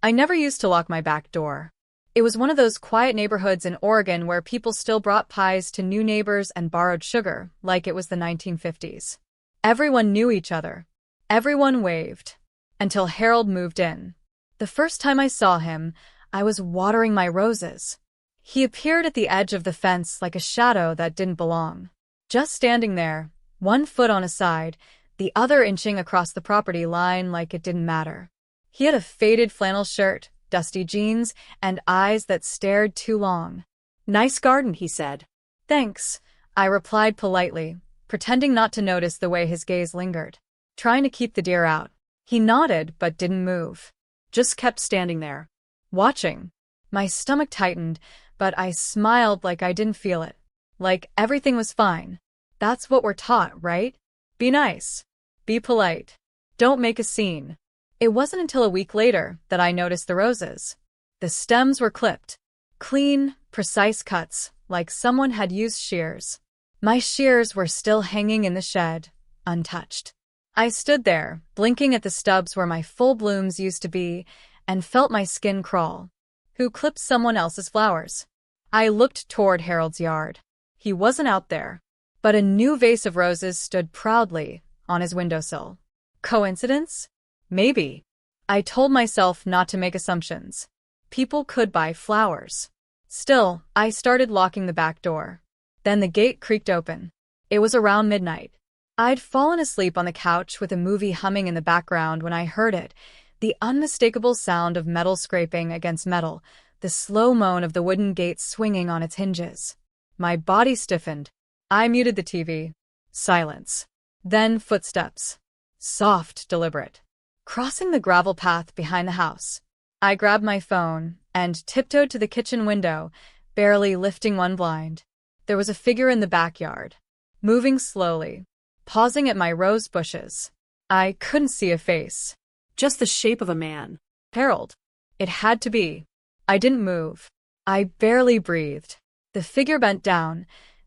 I never used to lock my back door. It was one of those quiet neighborhoods in Oregon where people still brought pies to new neighbors and borrowed sugar, like it was the 1950s. Everyone knew each other. Everyone waved. Until Harold moved in. The first time I saw him, I was watering my roses. He appeared at the edge of the fence like a shadow that didn't belong. Just standing there, one foot on a side, the other inching across the property line like it didn't matter. He had a faded flannel shirt, dusty jeans, and eyes that stared too long. "Nice garden," he said. "Thanks," I replied politely, pretending not to notice the way his gaze lingered. Trying to keep the deer out. He nodded but didn't move. Just kept standing there. Watching. My stomach tightened, but I smiled like I didn't feel it. Like everything was fine. That's what we're taught, right? Be nice. Be polite. Don't make a scene. It wasn't until a week later that I noticed the roses. The stems were clipped. Clean, precise cuts, like someone had used shears. My shears were still hanging in the shed, untouched. I stood there, blinking at the stubs where my full blooms used to be, and felt my skin crawl. Who clipped someone else's flowers? I looked toward Harold's yard. He wasn't out there, but a new vase of roses stood proudly on his windowsill. Coincidence? Maybe. I told myself not to make assumptions. People could buy flowers. Still, I started locking the back door. Then the gate creaked open. It was around midnight. I'd fallen asleep on the couch with a movie humming in the background when I heard it, the unmistakable sound of metal scraping against metal, the slow moan of the wooden gate swinging on its hinges. My body stiffened. I muted the TV. Silence. Then footsteps. Soft, deliberate. Crossing the gravel path behind the house. I grabbed my phone and tiptoed to the kitchen window, barely lifting one blind. There was a figure in the backyard, moving slowly, pausing at my rose bushes. I couldn't see a face, just the shape of a man. Harold. It had to be. I didn't move. I barely breathed. The figure bent down,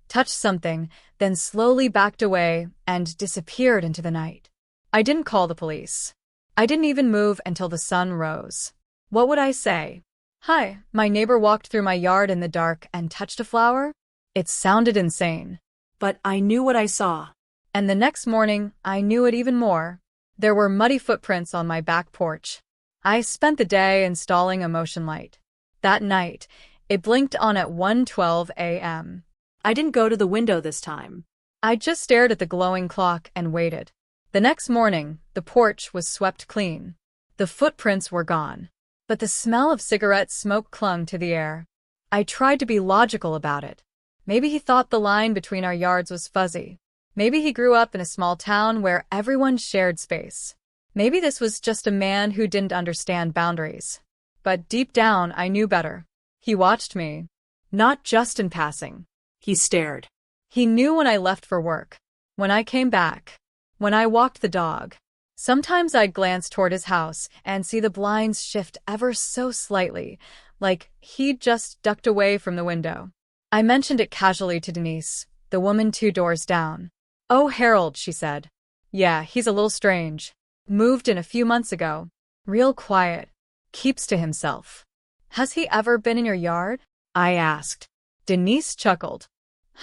touched something, then slowly backed away and disappeared into the night. I didn't call the police. I didn't even move until the sun rose. What would I say? "Hi, my neighbor walked through my yard in the dark and touched a flower?" It sounded insane. But I knew what I saw. And the next morning, I knew it even more. There were muddy footprints on my back porch. I spent the day installing a motion light. That night, it blinked on at 1:12 a.m. I didn't go to the window this time. I just stared at the glowing clock and waited. The next morning, the porch was swept clean. The footprints were gone. But the smell of cigarette smoke clung to the air. I tried to be logical about it. Maybe he thought the line between our yards was fuzzy. Maybe he grew up in a small town where everyone shared space. Maybe this was just a man who didn't understand boundaries. But deep down, I knew better. He watched me. Not just in passing. He stared. He knew when I left for work. When I came back. When I walked the dog. Sometimes I'd glance toward his house and see the blinds shift ever so slightly, like he'd just ducked away from the window. I mentioned it casually to Denise, the woman 2 doors down. "Oh, Harold," she said. "Yeah, he's a little strange. Moved in a few months ago. Real quiet. Keeps to himself." "Has he ever been in your yard?" I asked. Denise chuckled.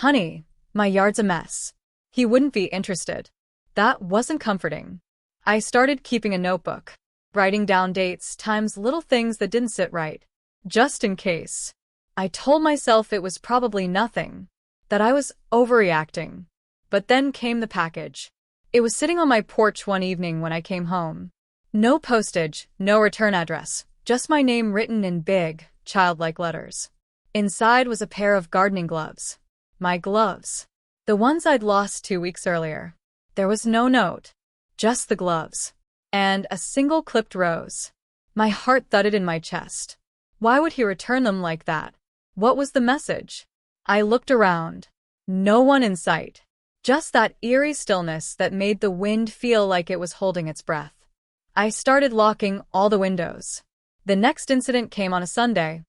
"Honey, my yard's a mess. He wouldn't be interested." That wasn't comforting. I started keeping a notebook, writing down dates, times, little things that didn't sit right. Just in case. I told myself it was probably nothing, that I was overreacting. But then came the package. It was sitting on my porch one evening when I came home. No postage, no return address, just my name written in big, childlike letters. Inside was a pair of gardening gloves. My gloves. The ones I'd lost 2 weeks earlier. There was no note. Just the gloves. And a single clipped rose. My heart thudded in my chest. Why would he return them like that? What was the message? I looked around. No one in sight. Just that eerie stillness that made the wind feel like it was holding its breath. I started locking all the windows. The next incident came on a Sunday.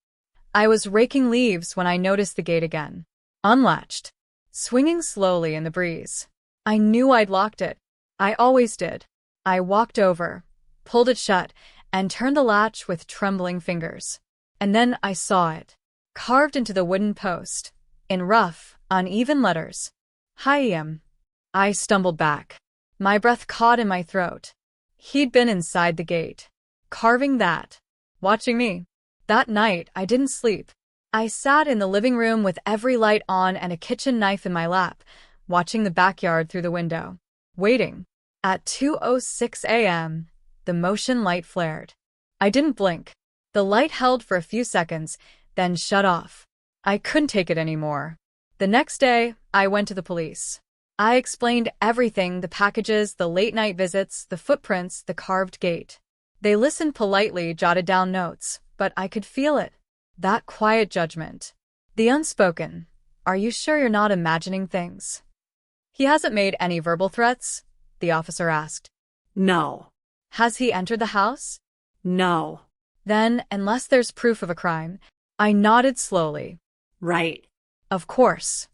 I was raking leaves when I noticed the gate again. Unlatched. Swinging slowly in the breeze. I knew I'd locked it. I always did. I walked over, pulled it shut, and turned the latch with trembling fingers. And then I saw it, carved into the wooden post, in rough, uneven letters. Hi. I stumbled back. My breath caught in my throat. He'd been inside the gate, carving that, watching me. That night, I didn't sleep. I sat in the living room with every light on and a kitchen knife in my lap, watching the backyard through the window. Waiting. At 2:06 a.m., the motion light flared. I didn't blink. The light held for a few seconds, then shut off. I couldn't take it anymore. The next day, I went to the police. I explained everything: the packages, the late-night visits, the footprints, the carved gate. They listened politely, jotted down notes, but I could feel it. That quiet judgment. The unspoken, "Are you sure you're not imagining things?" "He hasn't made any verbal threats?" the officer asked. No. "Has he entered the house?" No. "Then, unless there's proof of a crime." I nodded slowly. Right. "Of course."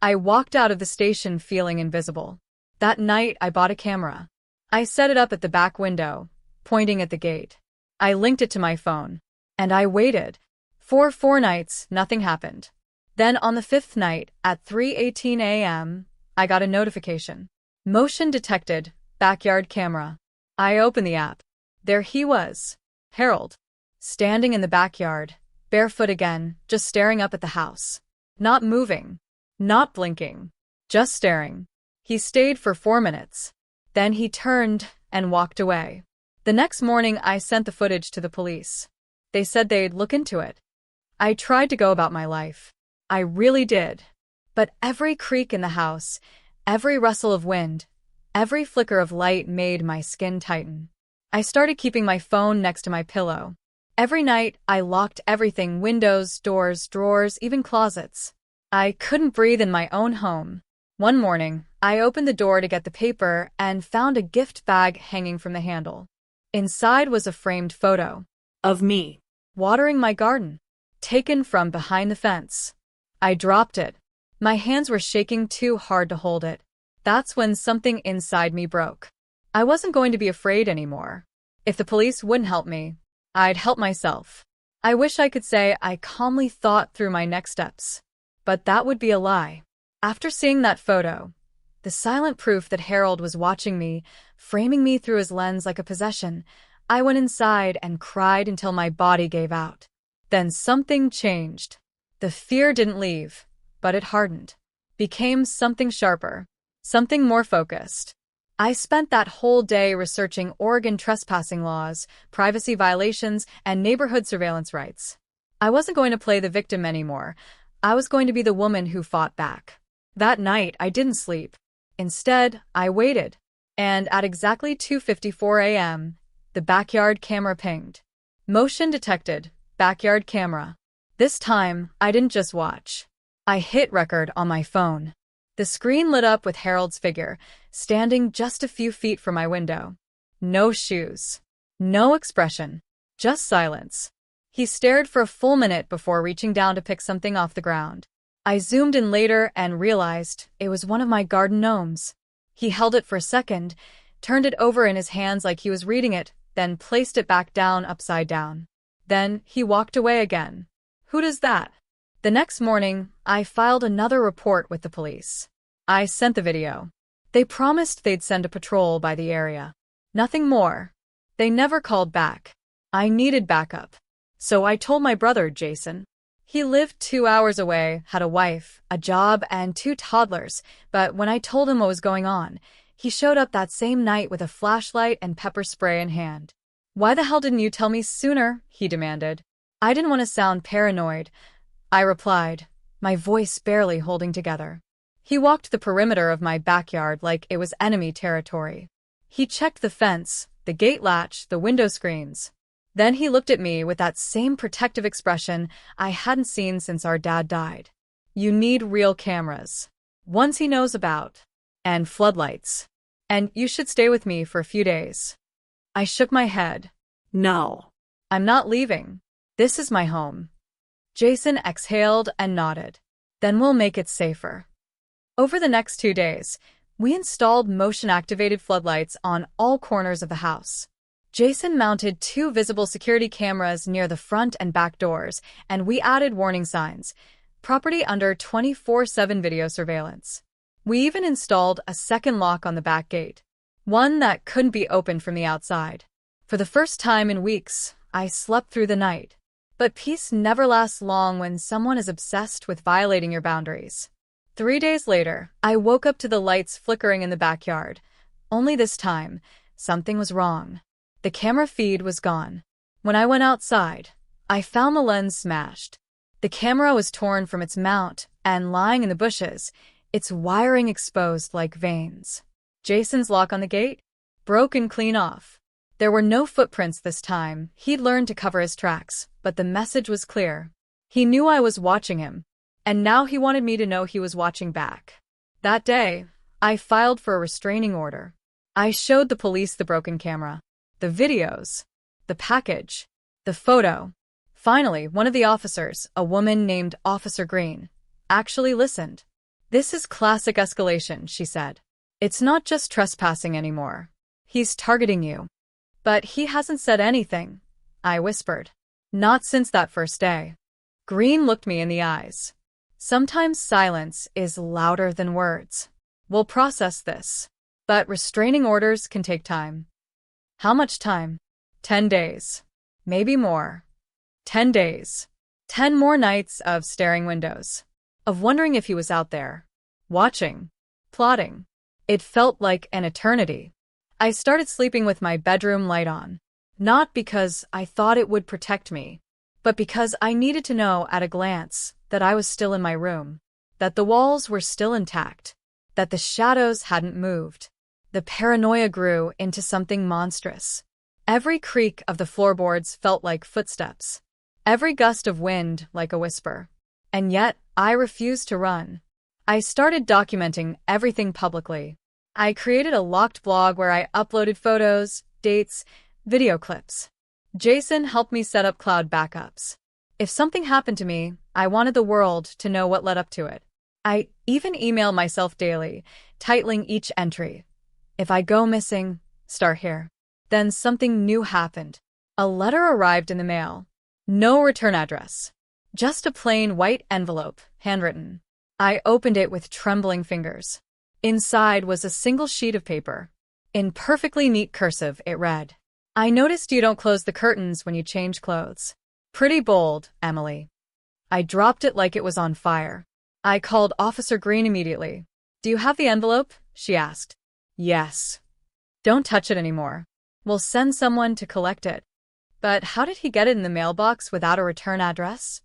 I walked out of the station feeling invisible. That night, I bought a camera. I set it up at the back window, pointing at the gate. I linked it to my phone. And I waited. For 4 nights, nothing happened. Then on the 5th night, at 3:18 a.m., I got a notification. Motion detected, backyard camera. I opened the app. There he was, Harold, standing in the backyard, barefoot again, just staring up at the house. Not moving. Not blinking. Just staring. He stayed for 4 minutes. Then he turned and walked away. The next morning, I sent the footage to the police. They said they'd look into it. I tried to go about my life. I really did. But every creak in the house, every rustle of wind, every flicker of light made my skin tighten. I started keeping my phone next to my pillow. Every night, I locked everything: windows, doors, drawers, even closets. I couldn't breathe in my own home. One morning, I opened the door to get the paper and found a gift bag hanging from the handle. Inside was a framed photo. Of me. Watering my garden. Taken from behind the fence. I dropped it. My hands were shaking too hard to hold it. That's when something inside me broke. I wasn't going to be afraid anymore. If the police wouldn't help me, I'd help myself. I wish I could say I calmly thought through my next steps. But that would be a lie. After seeing that photo, the silent proof that Harold was watching me, framing me through his lens like a possession, I went inside and cried until my body gave out. Then something changed. The fear didn't leave, but it hardened. Became something sharper. Something more focused. I spent that whole day researching Oregon trespassing laws, privacy violations, and neighborhood surveillance rights. I wasn't going to play the victim anymore. I was going to be the woman who fought back. That night, I didn't sleep. Instead, I waited. And at exactly 2:54 a.m., the backyard camera pinged. Motion detected, backyard camera. This time, I didn't just watch. I hit record on my phone. The screen lit up with Harold's figure, standing just a few feet from my window. No shoes. No expression. Just silence. He stared for a full minute before reaching down to pick something off the ground. I zoomed in later and realized it was one of my garden gnomes. He held it for a second, turned it over in his hands like he was reading it, then placed it back down upside down. Then he walked away again. Who does that? The next morning, I filed another report with the police. I sent the video. They promised they'd send a patrol by the area. Nothing more. They never called back. I needed backup. So I told my brother, Jason. He lived 2 hours away, had a wife, a job, and 2 toddlers, but when I told him what was going on, he showed up that same night with a flashlight and pepper spray in hand. "Why the hell didn't you tell me sooner?" he demanded. "I didn't want to sound paranoid," I replied, my voice barely holding together. He walked the perimeter of my backyard like it was enemy territory. He checked the fence, the gate latch, the window screens. Then he looked at me with that same protective expression I hadn't seen since our dad died. "You need real cameras. Ones he knows about. And floodlights. And you should stay with me for a few days." I shook my head. No. "I'm not leaving. This is my home." Jason exhaled and nodded. "Then we'll make it safer." Over the next 2 days, we installed motion-activated floodlights on all corners of the house. Jason mounted 2 visible security cameras near the front and back doors, and we added warning signs. Property under 24/7 video surveillance. We even installed a second lock on the back gate, one that couldn't be opened from the outside. For the first time in weeks, I slept through the night. But peace never lasts long when someone is obsessed with violating your boundaries. 3 days later, I woke up to the lights flickering in the backyard. Only this time, something was wrong. The camera feed was gone. When I went outside, I found the lens smashed. The camera was torn from its mount and lying in the bushes, its wiring exposed like veins. Jason's lock on the gate? Broken clean off. There were no footprints this time. He'd learned to cover his tracks, but the message was clear. He knew I was watching him, and now he wanted me to know he was watching back. That day, I filed for a restraining order. I showed the police the broken camera, the videos, the package, the photo. Finally, one of the officers, a woman named Officer Green, actually listened. "This is classic escalation," she said. "It's not just trespassing anymore. He's targeting you." "But he hasn't said anything," I whispered. "Not since that first day." Green looked me in the eyes. "Sometimes silence is louder than words. We'll process this. But restraining orders can take time." "How much time?" 10 days. Maybe more. 10 days. 10 more nights of staring windows. Of wondering if he was out there. Watching. Plotting. It felt like an eternity. I started sleeping with my bedroom light on. Not because I thought it would protect me, but because I needed to know at a glance that I was still in my room, that the walls were still intact, that the shadows hadn't moved. The paranoia grew into something monstrous. Every creak of the floorboards felt like footsteps, every gust of wind like a whisper. And yet, I refused to run. I started documenting everything publicly. I created a locked blog where I uploaded photos, dates, video clips. Jason helped me set up cloud backups. If something happened to me, I wanted the world to know what led up to it. I even emailed myself daily, titling each entry. "If I go missing, start here." Then something new happened. A letter arrived in the mail. No return address. Just a plain white envelope, handwritten. I opened it with trembling fingers. Inside was a single sheet of paper. In perfectly neat cursive, it read, "I noticed you don't close the curtains when you change clothes. Pretty bold, Emily." I dropped it like it was on fire. I called Officer Green immediately. "Do you have the envelope?" she asked. "Yes." "Don't touch it anymore. We'll send someone to collect it." "But how did he get it in the mailbox without a return address?"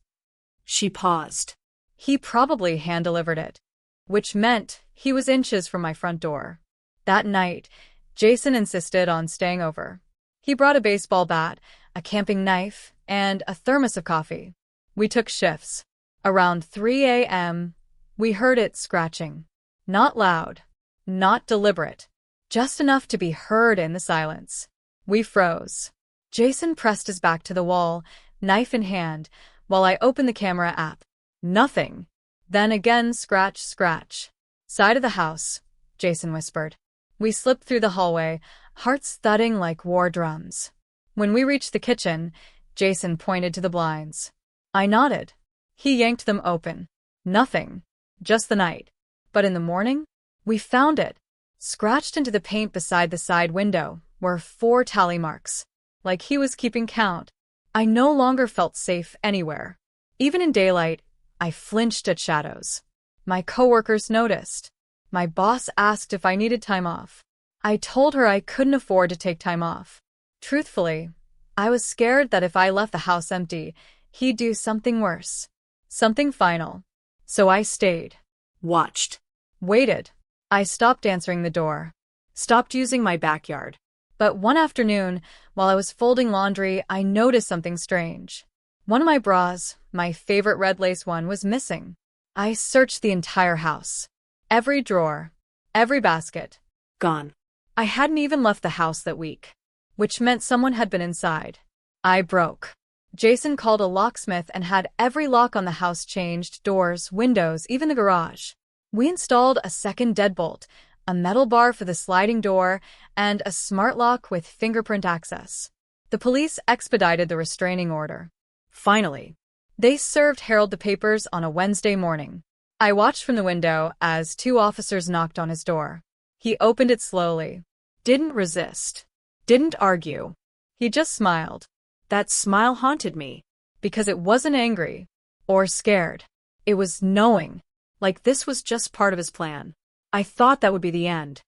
She paused. "He probably hand-delivered it," which meant he was inches from my front door. That night, Jason insisted on staying over. He brought a baseball bat, a camping knife, and a thermos of coffee. We took shifts. Around 3 a.m., we heard it scratching. Not loud, not deliberate, just enough to be heard in the silence. We froze. Jason pressed his back to the wall, knife in hand, while I opened the camera app. Nothing. Then again, scratch, scratch. "Side of the house," Jason whispered. We slipped through the hallway, hearts thudding like war drums. When we reached the kitchen, Jason pointed to the blinds. I nodded. He yanked them open. Nothing. Just the night. But in the morning, we found it. Scratched into the paint beside the side window were 4 tally marks. Like he was keeping count. I no longer felt safe anywhere. Even in daylight, I flinched at shadows. My coworkers noticed. My boss asked if I needed time off. I told her I couldn't afford to take time off. Truthfully, I was scared that if I left the house empty, he'd do something worse. Something final. So I stayed. Watched. Waited. I stopped answering the door. Stopped using my backyard. But one afternoon, while I was folding laundry, I noticed something strange. One of my bras, my favorite red lace one, was missing. I searched the entire house. Every drawer. Every basket. Gone. I hadn't even left the house that week. Which meant someone had been inside. I broke. Jason called a locksmith and had every lock on the house changed, doors, windows, even the garage. We installed a second deadbolt, a metal bar for the sliding door, and a smart lock with fingerprint access. The police expedited the restraining order. Finally, they served Harold the papers on a Wednesday morning. I watched from the window as 2 officers knocked on his door. He opened it slowly. Didn't resist. Didn't argue. He just smiled. That smile haunted me. Because it wasn't angry or scared. It was knowing. Like this was just part of his plan. I thought that would be the end.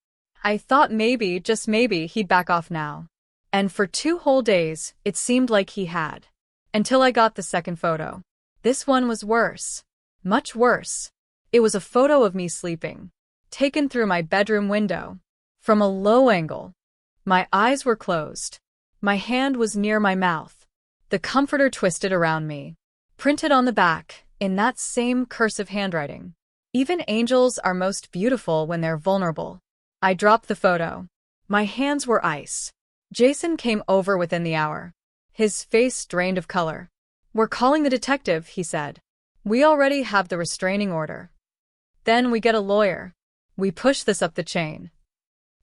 I thought maybe, just maybe, he'd back off now. And for 2 whole days, it seemed like he had. Until I got the second photo. This one was worse. Much worse. It was a photo of me sleeping. Taken through my bedroom window. From a low angle. My eyes were closed. My hand was near my mouth. The comforter twisted around me. Printed on the back, in that same cursive handwriting. Even angels are most beautiful when they're vulnerable. I dropped the photo. My hands were ice. Jason came over within the hour. His face drained of color. "We're calling the detective," he said. "We already have the restraining order. Then we get a lawyer. We push this up the chain."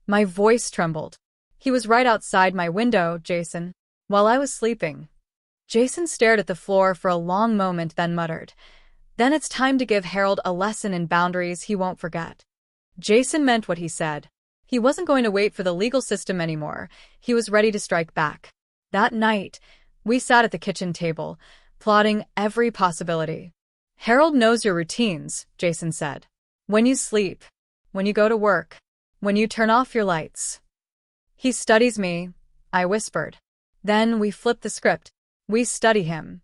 My voice trembled. "He was right outside my window, Jason, while I was sleeping." Jason stared at the floor for a long moment, then muttered, "Then it's time to give Harold a lesson in boundaries he won't forget." Jason meant what he said. He wasn't going to wait for the legal system anymore. He was ready to strike back. That night, we sat at the kitchen table, plotting every possibility. "Harold knows your routines," Jason said. "When you sleep, when you go to work, when you turn off your lights." "He studies me," I whispered. Then we flipped the script. We study him.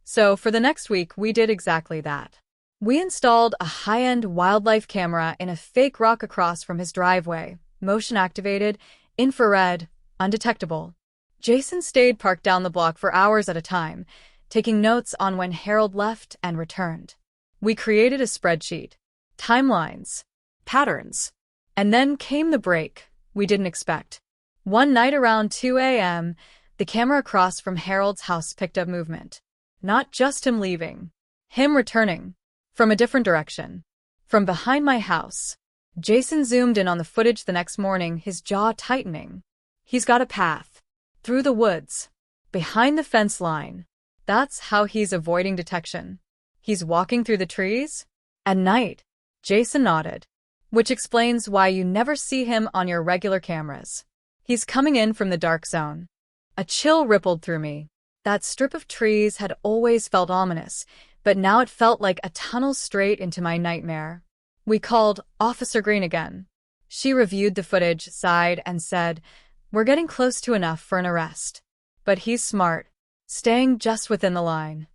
So for the next week, we did exactly that. We installed a high-end wildlife camera in a fake rock across from his driveway, motion-activated, infrared, undetectable. Jason stayed parked down the block for hours at a time, taking notes on when Harold left and returned. We created a spreadsheet, timelines, patterns. And then came the break we didn't expect. One night around 2 a.m., the camera across from Harold's house picked up movement. Not just him leaving. Him returning. From a different direction. From behind my house. Jason zoomed in on the footage the next morning, his jaw tightening. He's got a path. Through the woods. Behind the fence line. That's how he's avoiding detection. He's walking through the trees? At night. Jason nodded. Which explains why you never see him on your regular cameras. He's coming in from the dark zone. A chill rippled through me. That strip of trees had always felt ominous, but now it felt like a tunnel straight into my nightmare. We called Officer Green again. She reviewed the footage, sighed, and said, "We're getting close to enough for an arrest. But he's smart, staying just within the line."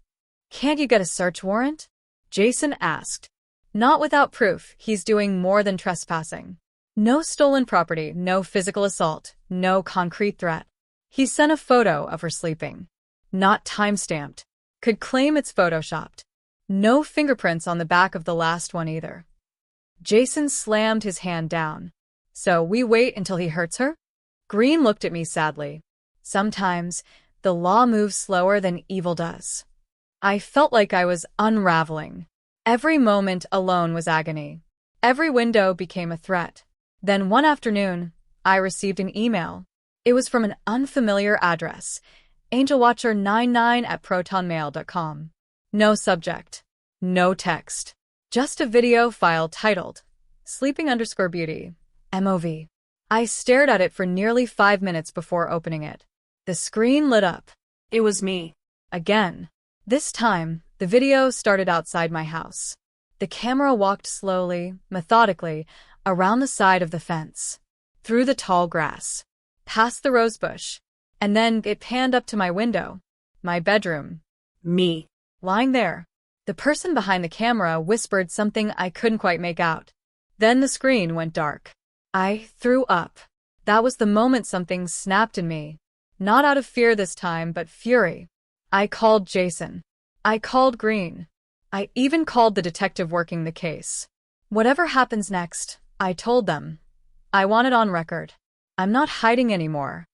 "Can't you get a search warrant?" Jason asked. "Not without proof he's doing more than trespassing. No stolen property, no physical assault, no concrete threat." He sent a photo of her sleeping. Not time-stamped. Could claim it's photoshopped. No fingerprints on the back of the last one either. Jason slammed his hand down. "So we wait until he hurts her?" Green looked at me sadly. "Sometimes, the law moves slower than evil does." I felt like I was unraveling. Every moment alone was agony. Every window became a threat. Then one afternoon, I received an email. It was from an unfamiliar address, angelwatcher99@protonmail.com. No subject. No text. Just a video file titled, Sleeping_Beauty, MOV. I stared at it for nearly 5 minutes before opening it. The screen lit up. It was me. Again. This time, the video started outside my house. The camera walked slowly, methodically, around the side of the fence. Through the tall grass. Past the rosebush. And then it panned up to my window. My bedroom. Me. Lying there. The person behind the camera whispered something I couldn't quite make out. Then the screen went dark. I threw up. That was the moment something snapped in me. Not out of fear this time, but fury. I called Jason. I called Green. I even called the detective working the case. Whatever happens next, I told them. I want it on record. I'm not hiding anymore.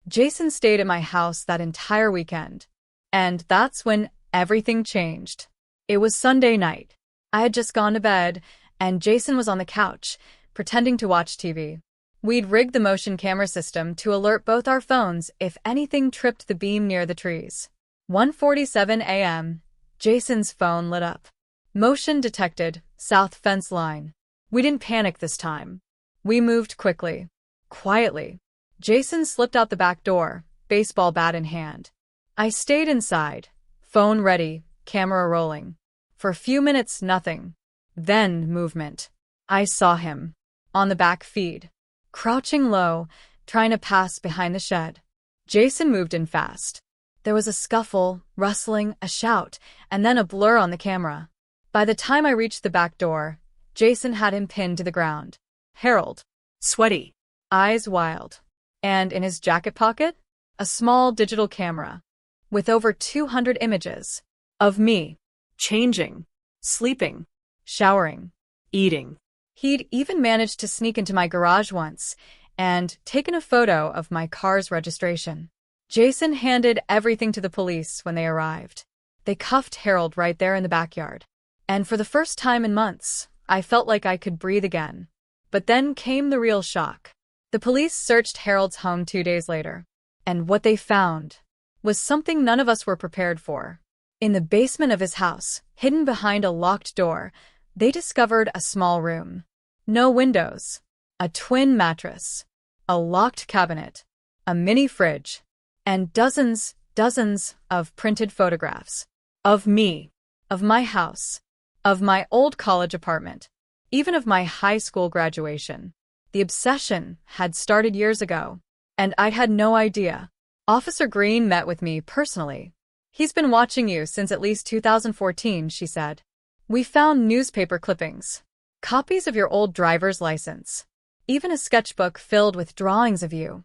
Jason stayed at my house that entire weekend. And that's when everything changed. It was Sunday night. I had just gone to bed, and Jason was on the couch, pretending to watch TV. We'd rigged the motion camera system to alert both our phones if anything tripped the beam near the trees. 1:47 a.m. Jason's phone lit up. Motion detected, south fence line. We didn't panic this time. We moved quickly. Quietly. Jason slipped out the back door, baseball bat in hand. I stayed inside, phone ready, camera rolling. For a few minutes, nothing. Then movement. I saw him. On the back feed. Crouching low, trying to pass behind the shed. Jason moved in fast. There was a scuffle, rustling, a shout, and then a blur on the camera. By the time I reached the back door, Jason had him pinned to the ground. Harold. Sweaty. Eyes wild. And in his jacket pocket, a small digital camera. With over 200 images. Of me. Changing. Sleeping. Showering. Eating. He'd even managed to sneak into my garage once and taken a photo of my car's registration. Jason handed everything to the police when they arrived. They cuffed Harold right there in the backyard. And for the first time in months, I felt like I could breathe again. But then came the real shock. The police searched Harold's home 2 days later. And what they found was something none of us were prepared for. In the basement of his house, hidden behind a locked door, they discovered a small room. No windows. A twin mattress. A locked cabinet. A mini fridge. And dozens of printed photographs. Of me. Of my house. Of my old college apartment. Even of my high school graduation. The obsession had started years ago. And I'd had no idea. Officer Green met with me personally. He's been watching you since at least 2014, she said. We found newspaper clippings. Copies of your old driver's license. Even a sketchbook filled with drawings of you.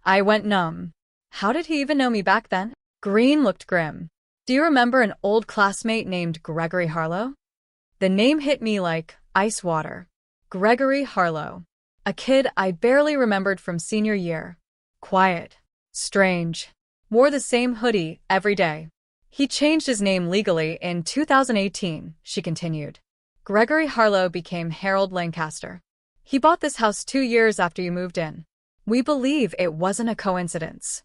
I went numb. How did he even know me back then? Green looked grim. Do you remember an old classmate named Gregory Harlow? The name hit me like ice water. Gregory Harlow. A kid I barely remembered from senior year. Quiet. Strange. Wore the same hoodie every day. He changed his name legally in 2018, she continued. Gregory Harlow became Harold Lancaster. He bought this house 2 years after you moved in. We believe it wasn't a coincidence.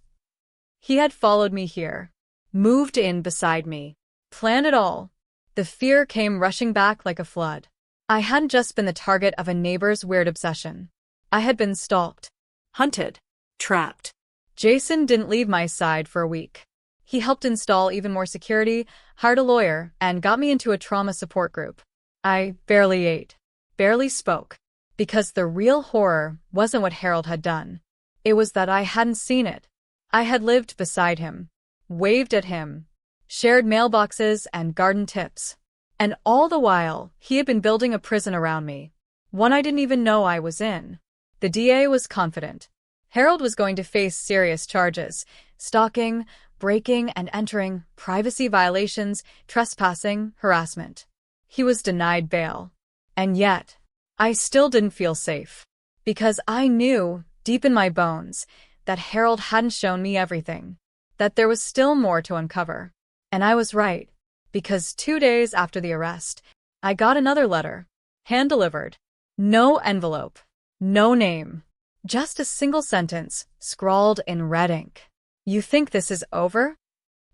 He had followed me here. Moved in beside me. Planned it all. The fear came rushing back like a flood. I hadn't just been the target of a neighbor's weird obsession. I had been stalked. Hunted. Trapped. Jason didn't leave my side for a week. He helped install even more security, hired a lawyer, and got me into a trauma support group. I barely ate. Barely spoke. Because the real horror wasn't what Harold had done. It was that I hadn't seen it. I had lived beside him. Waved at him. Shared mailboxes and garden tips. And all the while, he had been building a prison around me. One I didn't even know I was in. The DA was confident. Harold was going to face serious charges. Stalking, breaking and entering, privacy violations, trespassing, harassment. He was denied bail. And yet, I still didn't feel safe. Because I knew, deep in my bones, that Harold hadn't shown me everything. That there was still more to uncover. And I was right. Because 2 days after the arrest, I got another letter. Hand-delivered. No envelope. No name. Just a single sentence, scrawled in red ink. You think this is over?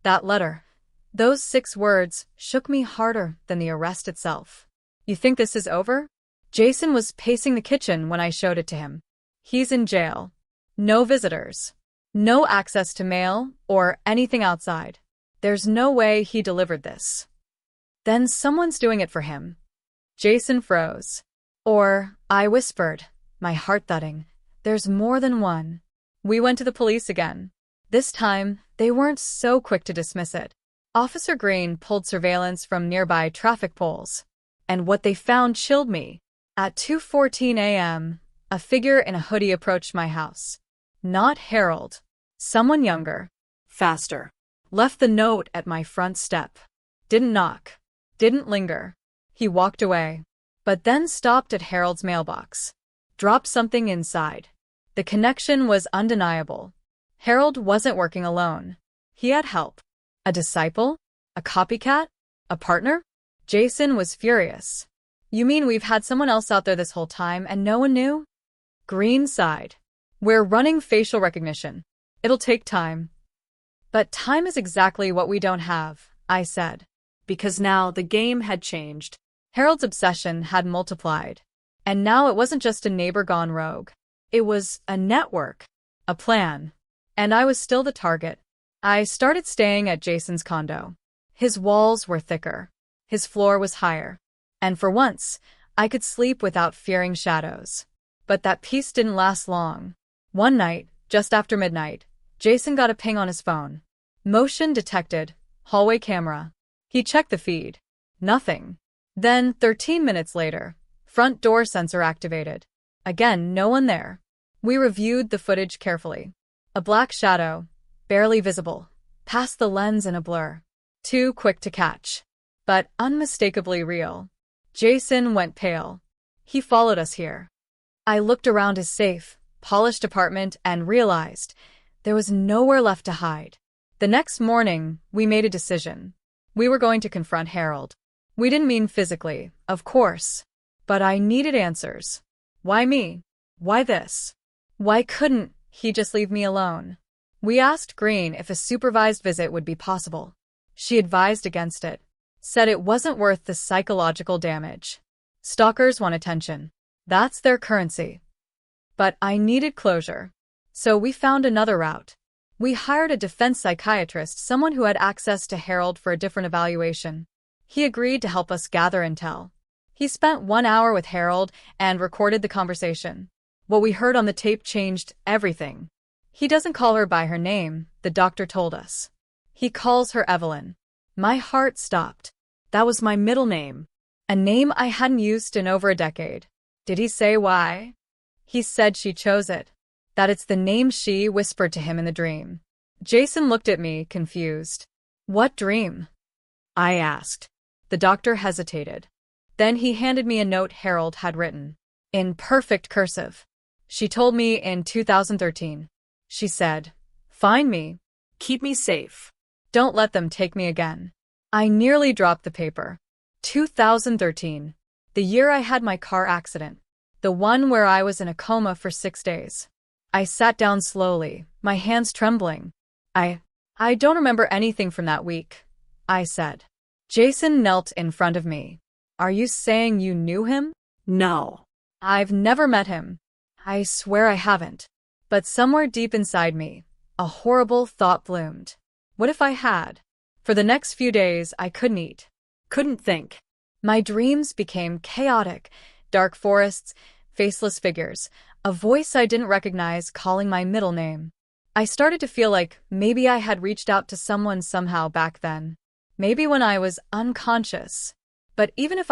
That letter. Those 6 words shook me harder than the arrest itself. You think this is over? Jason was pacing the kitchen when I showed it to him. He's in jail. No visitors. No access to mail or anything outside. There's no way he delivered this. Then someone's doing it for him. Jason froze. Or, I whispered, my heart thudding, there's more than one. We went to the police again. This time, they weren't so quick to dismiss it. Officer Green pulled surveillance from nearby traffic poles. And what they found chilled me. At 2:14 a.m., a figure in a hoodie approached my house. Not Harold. Someone younger. Faster. Left the note at my front step. Didn't knock. Didn't linger. He walked away. But then stopped at Harold's mailbox. Dropped something inside. The connection was undeniable. Harold wasn't working alone. He had help. A disciple? A copycat? A partner? Jason was furious. You mean we've had someone else out there this whole time and no one knew? Green sighed. We're running facial recognition. It'll take time. But time is exactly what we don't have, I said. Because now the game had changed. Harold's obsession had multiplied. And now it wasn't just a neighbor gone rogue. It was a network, a plan. And I was still the target. I started staying at Jason's condo. His walls were thicker. His floor was higher. And for once, I could sleep without fearing shadows. But that peace didn't last long. One night, just after midnight, Jason got a ping on his phone. Motion detected. Hallway camera. He checked the feed. Nothing. Then, 13 minutes later, front door sensor activated. Again, no one there. We reviewed the footage carefully. A black shadow, barely visible, past the lens in a blur. Too quick to catch. But unmistakably real. Jason went pale. He followed us here. I looked around his safe, polished apartment and realized there was nowhere left to hide. The next morning, we made a decision. We were going to confront Harold. We didn't mean physically, of course. But I needed answers. Why me? Why this? Why couldn't he just leave me alone? We asked Green if a supervised visit would be possible. She advised against it. Said it wasn't worth the psychological damage. Stalkers want attention. That's their currency. But I needed closure. So we found another route. We hired a defense psychiatrist, someone who had access to Harold for a different evaluation. He agreed to help us gather intel. He spent 1 hour with Harold and recorded the conversation. What we heard on the tape changed everything. He doesn't call her by her name, the doctor told us. He calls her Evelyn. My heart stopped. That was my middle name. A name I hadn't used in over a decade. Did he say why? He said she chose it. That it's the name she whispered to him in the dream. Jason looked at me, confused. What dream? I asked. The doctor hesitated. Then he handed me a note Harold had written. In perfect cursive. She told me in 2013. She said, "Find me. Keep me safe. Don't let them take me again." I nearly dropped the paper. 2013. The year I had my car accident. The one where I was in a coma for 6 days. I sat down slowly, my hands trembling. I don't remember anything from that week, I said. Jason knelt in front of me. Are you saying you knew him? No. I've never met him. I swear I haven't. But somewhere deep inside me, a horrible thought bloomed. What if I had? For the next few days, I couldn't eat. Couldn't think. My dreams became chaotic, dark forests, faceless figures, a voice I didn't recognize calling my middle name. I started to feel like maybe I had reached out to someone somehow back then. Maybe when I was unconscious. But even if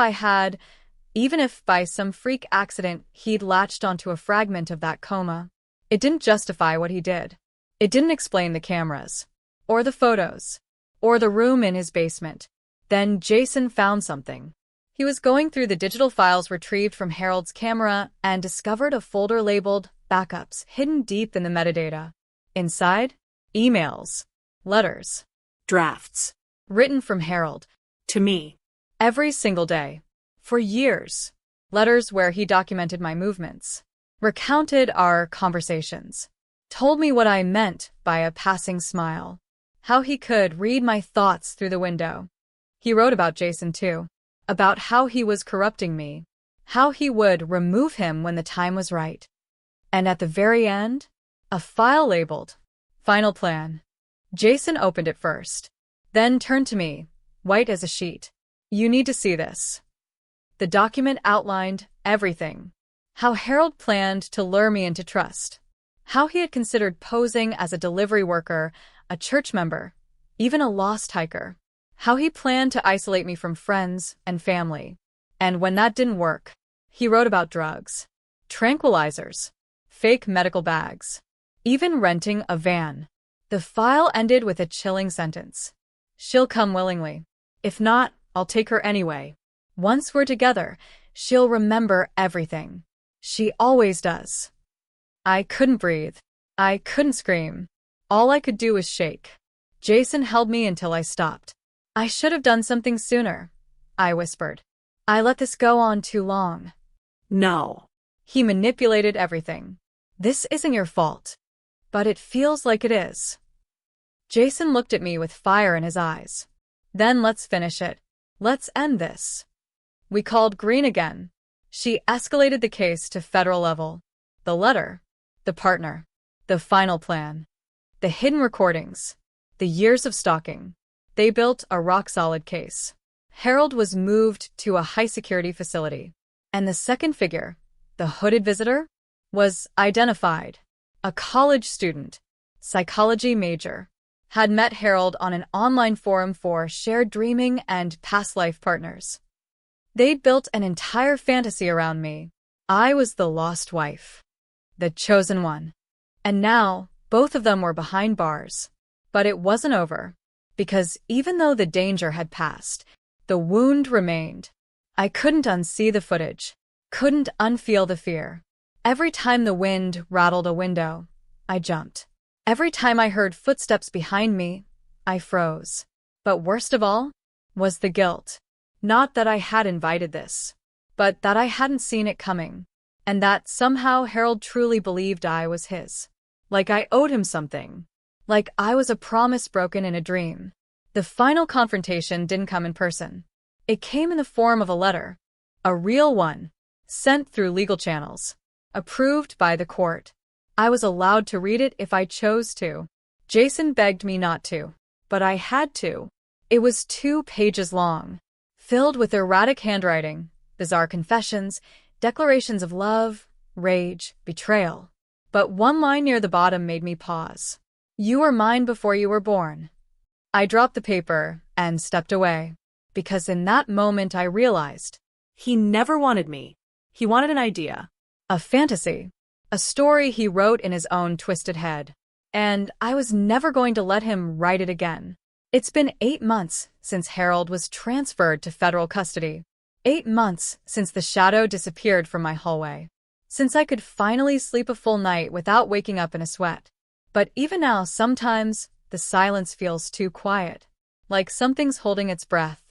by some freak accident he'd latched onto a fragment of that coma, it didn't justify what he did. It didn't explain the cameras, or the photos, or the room in his basement. Then Jason found something. He was going through the digital files retrieved from Harold's camera and discovered a folder labeled Backups hidden deep in the metadata. Inside, emails, letters, Drafts. written from Harold. To me. Every single day. For years. Letters where he documented my movements. Recounted our conversations. Told me what I meant by a passing smile. How he could read my thoughts through the window. He wrote about Jason too. About how he was corrupting me. How he would remove him when the time was right. And at the very end, a file labeled Final Plan. Jason opened it first. Then turned to me, white as a sheet. You need to see this. The document outlined everything. How Harold planned to lure me into trust. How he had considered posing as a delivery worker, a church member, even a lost hiker. How he planned to isolate me from friends and family. And when that didn't work, he wrote about drugs, tranquilizers, fake medical bags, even renting a van. The file ended with a chilling sentence. She'll come willingly. If not, I'll take her anyway. Once we're together, she'll remember everything. She always does. I couldn't breathe. I couldn't scream. All I could do was shake. Jason held me until I stopped. I should have done something sooner, I whispered. I let this go on too long. No. He manipulated everything. This isn't your fault. But it feels like it is. Jason looked at me with fire in his eyes. Then let's finish it. Let's end this. We called Green again. She escalated the case to federal level. The letter, the partner, the final plan, the hidden recordings, the years of stalking. They built a rock-solid case. Harold was moved to a high-security facility. And the second figure, the hooded visitor, was identified. A college student, psychology major, had met Harold on an online forum for shared dreaming and past life partners. They'd built an entire fantasy around me. I was the lost wife, the chosen one. And now, both of them were behind bars. But it wasn't over, because even though the danger had passed, the wound remained. I couldn't unsee the footage, couldn't unfeel the fear. Every time the wind rattled a window, I jumped. Every time I heard footsteps behind me, I froze. But worst of all was the guilt. Not that I had invited this, but that I hadn't seen it coming, and that somehow Harold truly believed I was his. Like I owed him something. Like I was a promise broken in a dream. The final confrontation didn't come in person. It came in the form of a letter. A real one. Sent through legal channels. Approved by the court. I was allowed to read it if I chose to. Jason begged me not to, but I had to. It was 2 pages long, filled with erratic handwriting, bizarre confessions, declarations of love, rage, betrayal. But one line near the bottom made me pause. You were mine before you were born. I dropped the paper and stepped away, because in that moment I realized He never wanted me. He wanted an idea. a fantasy. A story he wrote in his own twisted head. And I was never going to let him write it again. It's been 8 months since Harold was transferred to federal custody. 8 months since the shadow disappeared from my hallway. Since I could finally sleep a full night without waking up in a sweat. But even now, sometimes, the silence feels too quiet. Like something's holding its breath.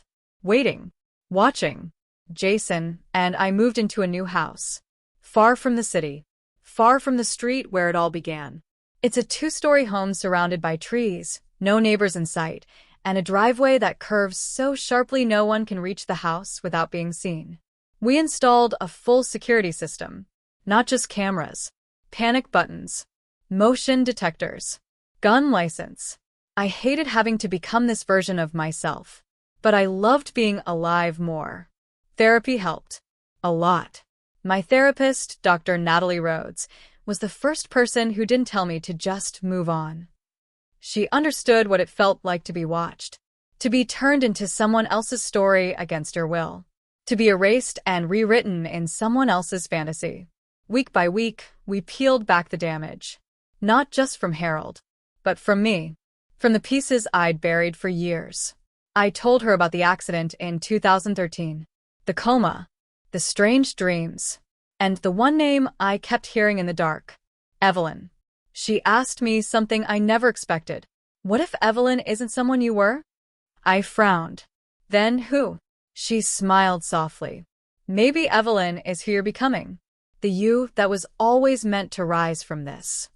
Waiting. Watching. Jason and I moved into a new house. Far from the city. Far from the street where it all began. It's a 2-story home surrounded by trees, no neighbors in sight, and a driveway that curves so sharply no one can reach the house without being seen. We installed a full security system. Not just cameras. Panic buttons. Motion detectors. Gun license. I hated having to become this version of myself. But I loved being alive more. Therapy helped. A lot. My therapist, Dr. Natalie Rhodes, was the first person who didn't tell me to just move on. She understood what it felt like to be watched, to be turned into someone else's story against your will, to be erased and rewritten in someone else's fantasy. Week by week, we peeled back the damage. Not just from Harold, but from me, from the pieces I'd buried for years. I told her about the accident in 2013, the coma, the strange dreams, and the one name I kept hearing in the dark, Evelyn. She asked me something I never expected. What if Evelyn isn't someone you were? I frowned. Then who? She smiled softly. Maybe Evelyn is who you're becoming. The you that was always meant to rise from this.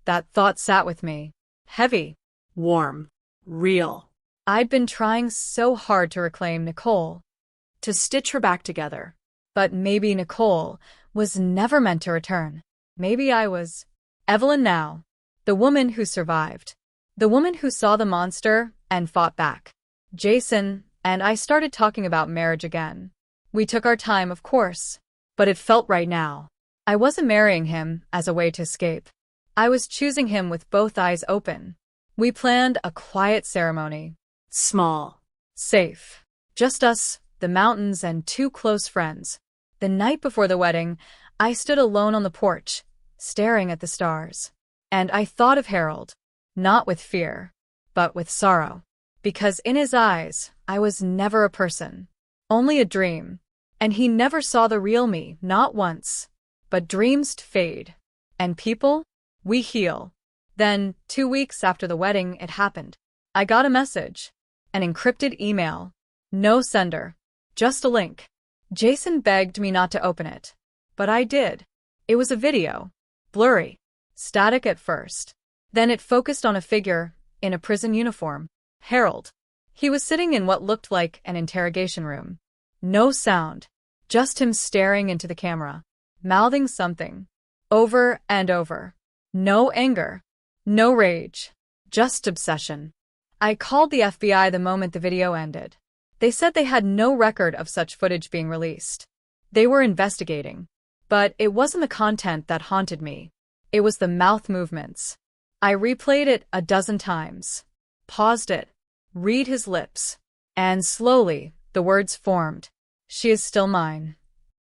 That thought sat with me. Heavy. Warm. Real. I'd been trying so hard to reclaim Nicole. To stitch her back together. But maybe Nicole was never meant to return. Maybe I was Evelyn now. The woman who survived. The woman who saw the monster and fought back. Jason and I started talking about marriage again. We took our time, of course. But it felt right now. I wasn't marrying him as a way to escape. I was choosing him with both eyes open. We planned a quiet ceremony. Small. Safe. Just us, the mountains, and 2 close friends. The night before the wedding, I stood alone on the porch, staring at the stars. And I thought of Harold. Not with fear, but with sorrow. Because in his eyes, I was never a person. Only a dream. And he never saw the real me, not once. But dreams fade. And people? We heal. Then, 2 weeks after the wedding, it happened. I got a message. An encrypted email. No sender. Just a link. Jason begged me not to open it. But I did. It was a video. Blurry. Static at first. Then it focused on a figure in a prison uniform. Harold. He was sitting in what looked like an interrogation room. No sound. Just him staring into the camera. Mouthing something. Over and over. No anger. No rage. Just obsession. I called the FBI the moment the video ended. They said they had no record of such footage being released. They were investigating. But it wasn't the content that haunted me. It was the mouth movements. I replayed it a dozen times. Paused it. Read his lips. And slowly, the words formed. She is still mine.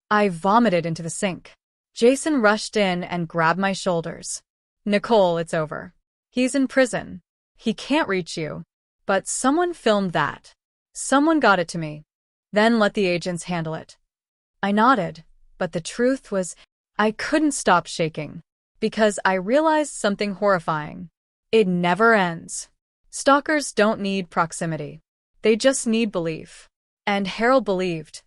I vomited into the sink. Jason rushed in and grabbed my shoulders. Nicole, it's over. He's in prison. He can't reach you. But someone filmed that. Someone got it to me. Then let the agents handle it. I nodded, but the truth was, I couldn't stop shaking. Because I realized something horrifying. It never ends. Stalkers don't need proximity. They just need belief. And Harold believed,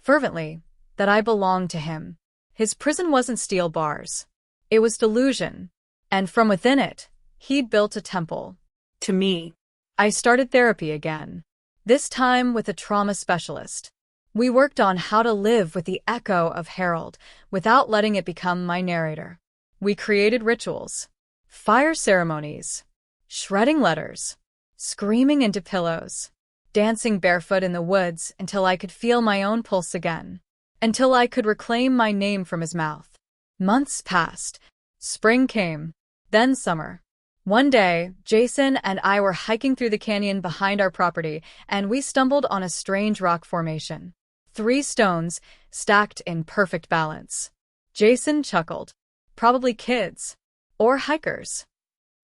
fervently, that I belonged to him. His prison wasn't steel bars. It was delusion. And from within it, he'd built a temple. To me. I started therapy again. This time with a trauma specialist. We worked on how to live with the echo of Harold without letting it become my narrator. We created rituals. Fire ceremonies. Shredding letters. Screaming into pillows. Dancing barefoot in the woods until I could feel my own pulse again. Until I could reclaim my name from his mouth. Months passed. Spring came. Then summer. One day, Jason and I were hiking through the canyon behind our property, and we stumbled on a strange rock formation. 3 stones, stacked in perfect balance. Jason chuckled. Probably kids. Or hikers.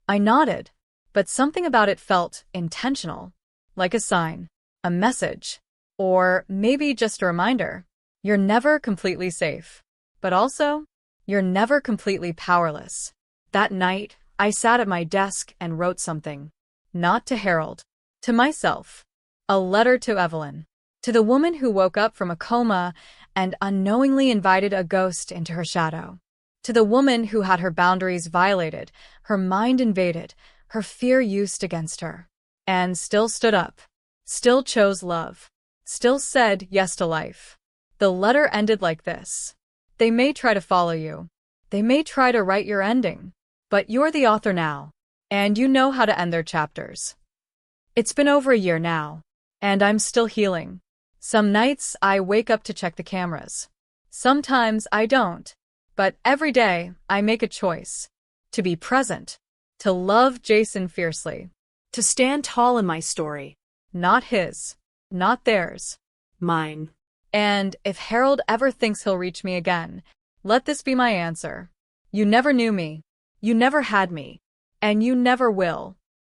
I nodded, but something about it felt intentional. Like a sign. A message. Or maybe just a reminder. You're never completely safe. But also, you're never completely powerless. That night, I sat at my desk and wrote something. Not to Harold. To myself. A letter to Evelyn. To the woman who woke up from a coma and unknowingly invited a ghost into her shadow. To the woman who had her boundaries violated, her mind invaded, her fear used against her. And still stood up. Still chose love. Still said yes to life. The letter ended like this. They may try to follow you. They may try to write your ending. But you're the author now. And you know how to end their chapters. It's been over a year now. And I'm still healing. Some nights I wake up to check the cameras. Sometimes I don't. But every day I make a choice. To be present. To love Jason fiercely. To stand tall in my story. Not his. Not theirs. Mine. And if Harold ever thinks he'll reach me again, let this be my answer. You never knew me. You never had me. And you never will.